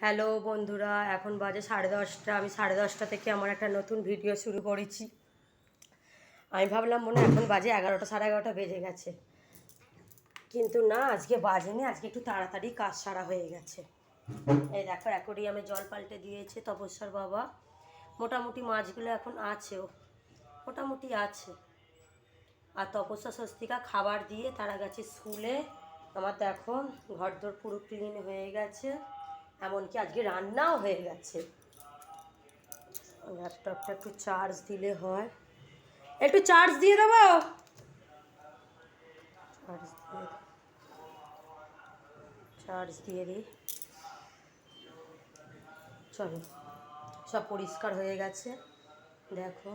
Hello বন্ধুরা, এখন বাজে 10:30। আমি 10:30 থেকে আমার একটা নতুন ভিডিও শুরু করেছি। আমি ভাবলাম মনে এখন বাজে 11টা, 11:30 বেজে গেছে, কিন্তু না, আজকে বাজেনি। আজকে একটু তাড়াতাড়ি কাজ সারা হয়ে গেছে। এই দেখো, অ্যাকোরিয়ামে জল পাল্টে দিয়েছে তপস্যার বাবা। মোটামুটি মাছগুলো এখন আছেও, মোটামুটি আছে। আর তপস্যা স্বস্তিকা খাবার দিয়ে তারা গেছে স্কুলে। আমার দেখো ঘরদোর পুরো ক্লিন হয়ে গেছে, এমনকি আজকে রান্নাও হয়ে গেছে। ল্যাপটপটা একটু চার্জ দিলে হয়, একটু চার্জ দিয়ে দেবো। চার্জ দিয়ে দিই। চলো, সব পরিষ্কার হয়ে গেছে দেখো।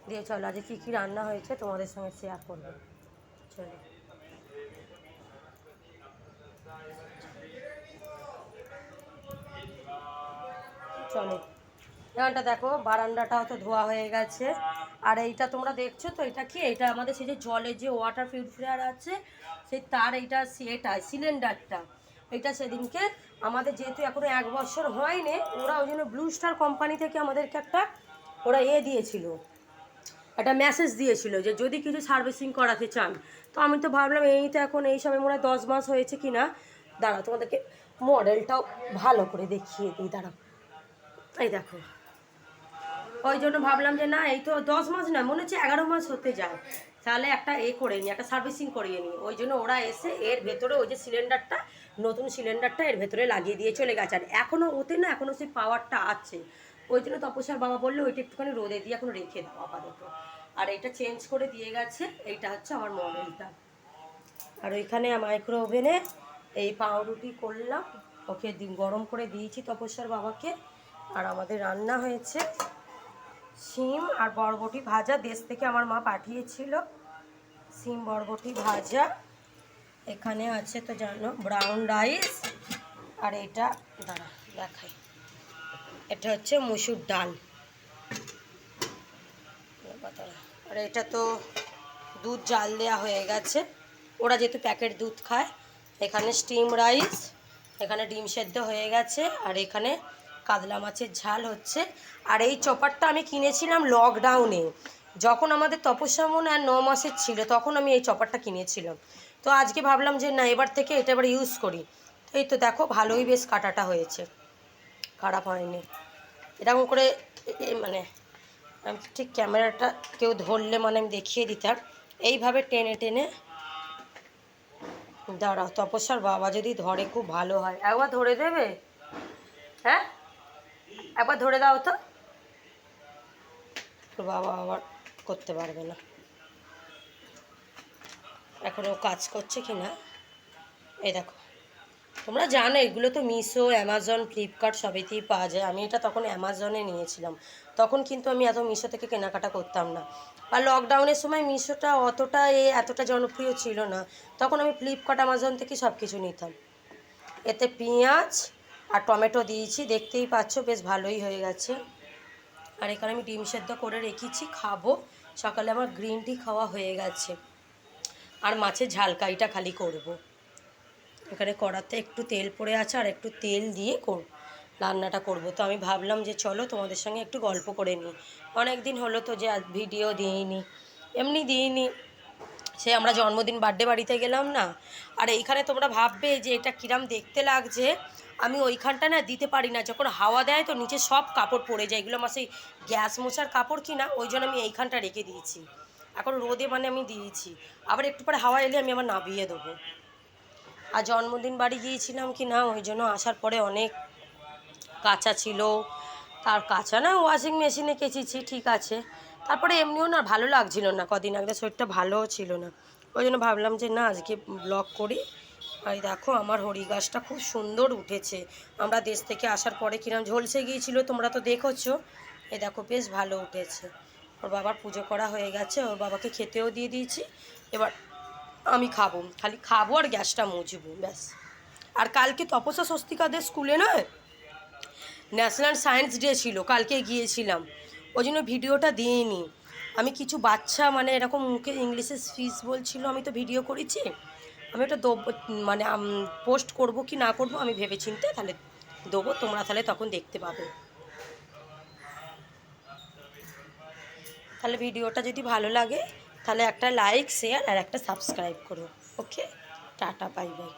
দিয়ে চলো, আজকে কী কী রান্না হয়েছে তোমাদের সঙ্গে শেয়ার করবো। চলো চলো এখানটা দেখো, বারান্দাটা হয়তো ধোয়া হয়ে গেছে। আর এইটা তোমরা দেখছো তো, এটা কি? এটা আমাদের সেই যে জলের যে ওয়াটার পিউরিফায়ার আছে, সেই তার এইটা এটা সিলিন্ডারটা। এটা সেদিনকে আমাদের যেহেতু এখনো 1 বছর হয়নি, ওরা ওই জন্য ব্লু স্টার কোম্পানি থেকে আমাদেরকে একটা ওরা দিয়েছিল, একটা মেসেজ দিয়েছিল যে যদি কিছু সার্ভিসিং করাতে চান। তো আমি তো ভাবলাম এই তো এখন এই সময় মনে হয় 10 মাস হয়েছে কি না। দাঁড়াও, তোমাদেরকে মডেলটাও ভালো করে দেখিয়ে দিই, দাঁড়াও। এই দেখো, ওই জন্য ভাবলাম যে না, এই তো 10 মাস না, মনে হচ্ছে 11 মাস হতে যায়, তাহলে একটা করে নিই, একটা সার্ভিসিং করিয়ে নিই। ওই জন্য ওরা এসে এর ভেতরে ওই যে সিলিন্ডারটা, নতুন সিলিন্ডারটা এর ভেতরে লাগিয়ে দিয়ে চলে গেছে। আর এখনও ওতে না, এখনও সেই পাওয়ারটা আছে। ওই জন্য তপস্যার বাবা বললো ওইটা একটুখানি রোদে দিয়ে এখন রেখে দাও আপাতত। আর এইটা চেঞ্জ করে দিয়ে গেছে, এইটা হচ্ছে আমার মডেলটা। আর ওইখানে মাইক্রো ওভেনে এই পাউরুটি করলাম, ওকে গরম করে দিয়েছি তপস্যার বাবাকে। আর আমাদের রান্না হয়েছে শিম আর বরবটি ভাজা, দেশ থেকে আমার মা পাঠিয়েছিল। শিম বরবটি ভাজা, এখানে আছে তো জানো ব্রাউন রাইস। আর এটা দাঁড়া দেখাই, এটা হচ্ছে মসুর ডাল। আর এটা তো দুধ জাল দেওয়া হয়ে গেছে, ওরা যেহেতু প্যাকেট দুধ খায়। এখানে স্টিম রাইস, এখানে ডিম সেদ্ধ হয়ে গেছে, আর এখানে কাতলা মাছের ঝাল হচ্ছে। আর এই চপারটা আমি কিনেছিলাম লকডাউনে, যখন আমাদের তপস্যা মনে আর 9 মাসের ছিল, তখন আমি এই চপারটা কিনেছিলাম। তো আজকে ভাবলাম যে না, এবার থেকে এটা এবার ইউজ করি। তো এই তো দেখো, ভালোই বেশ কাটাটা হয়েছে, খারাপ হয়নি। এরকম করে মানে আমি ঠিক ক্যামেরাটা কেউ ধরলে মানে আমি দেখিয়ে দিতাম, এইভাবে টেনে টেনে। দাঁড়াও, তপস্যার বাবা যদি ধরে খুব ভালো হয়, একবার ধরে দেবে? হ্যাঁ, একবার ধরে দাও তো। তোর বাবা আবার করতে পারবে না, এখনও কাজ করছে কি না। এই দেখো, তোমরা জানো এগুলো তো মিশো, অ্যামাজন, ফ্লিপকার্ট সবেতেই পাওয়া যায়। আমি এটা তখন অ্যামাজনে নিয়েছিলাম, তখন কিন্তু আমি এত মিশো থেকে কেনাকাটা করতাম না। আর লকডাউনের সময় মিশোটা অতটা এতটা জনপ্রিয় ছিল না, তখন আমি ফ্লিপকার্ট, অ্যামাজন থেকে সব কিছু নিতাম। এতে পেঁয়াজ আর টমেটো দিয়েছি, দেখতেই পাচ্ছ বেশ ভালোই হয়ে গেছে। আর এখানে আমি ডিম সেদ্ধ করে রেখেছি, খাবো। সকালে আমার গ্রিন টি খাওয়া হয়ে গেছে। আর মাছের ঝালকাইটা খালি করব। এখানে কড়াতে একটু তেল পড়ে আছে, আর একটু তেল দিয়ে রান্নাটা করব। তো আমি ভাবলাম যে চলো তোমাদের সঙ্গে একটু গল্প করে নিই। অনেক দিন হলো তো যে ভিডিও দিইনি, এমনি দিইনি। সে আমরা জন্মদিন বার্থডে বাড়িতে গেলাম না। আর এইখানে তোমরা ভাববে যে এটা কিরাম দেখতে লাগছে, আমি ওইখানটা না দিতে পারি না, যখন হাওয়া দেয় তো নিচে সব কাপড় পড়ে যায়। এগুলো আমার সেই গ্যাস মোছার কাপড় কিনা, ওই জন্য আমি এইখানটা রেখে দিয়েছি। এখন রোদে মানে আমি দিয়েছি, আবার একটু পরে হাওয়া এলে আমি আবার নাবিয়ে দেবো। আর জন্মদিন বাড়ি গিয়েছিলাম কি না, ওই জন্য আসার পরে অনেক কাঁচা ছিল। তার কাঁচা না, ওয়াশিং মেশিনে কেচেছি, ঠিক আছে। তারপরে এমনিও না ভালো লাগছিল না, কদিন আগে শরীরটা ভালোও ছিল না। ওই জন্য ভাবলাম যে না, আজকে ব্লগ করি। আর দেখো, আমার হরি গাছটা খুব সুন্দর উঠেছে। আমরা দেশ থেকে আসার পরে কিরম ঝলসে গিয়েছিল, তোমরা তো দেখেছো। এ দেখো, বেশ ভালো উঠেছে। ওর বাবার পুজো করা হয়ে গেছে, ওর বাবাকে খেতেও দিয়ে দিয়েছি। এবার আমি খাবো, খালি খাবো আর গ্যাসটা মুছবো, ব্যাস। আর কালকে তপস্যা স্বস্তিকাদের স্কুলে না ন্যাশনাল সায়েন্স ডে ছিল, কালকে গিয়েছিলাম, ওই জন্য ভিডিওটা দিইনি। আমি কিছু বাচ্চা মানে এরকম মুখে ইংলিশে স্পিচ বলছিল, আমি তো ভিডিও করেছি। আমি ওটা দেবো, মানে পোস্ট করব কি না করব আমি ভেবে চিন্তে তাহলে দেবো, তোমরা তাহলে তখন দেখতে পাবে। তাহলে ভিডিওটা যদি ভালো লাগে তাহলে একটা লাইক, শেয়ার আর একটা সাবস্ক্রাইব করো। ওকে, টাটা, বাই বাই।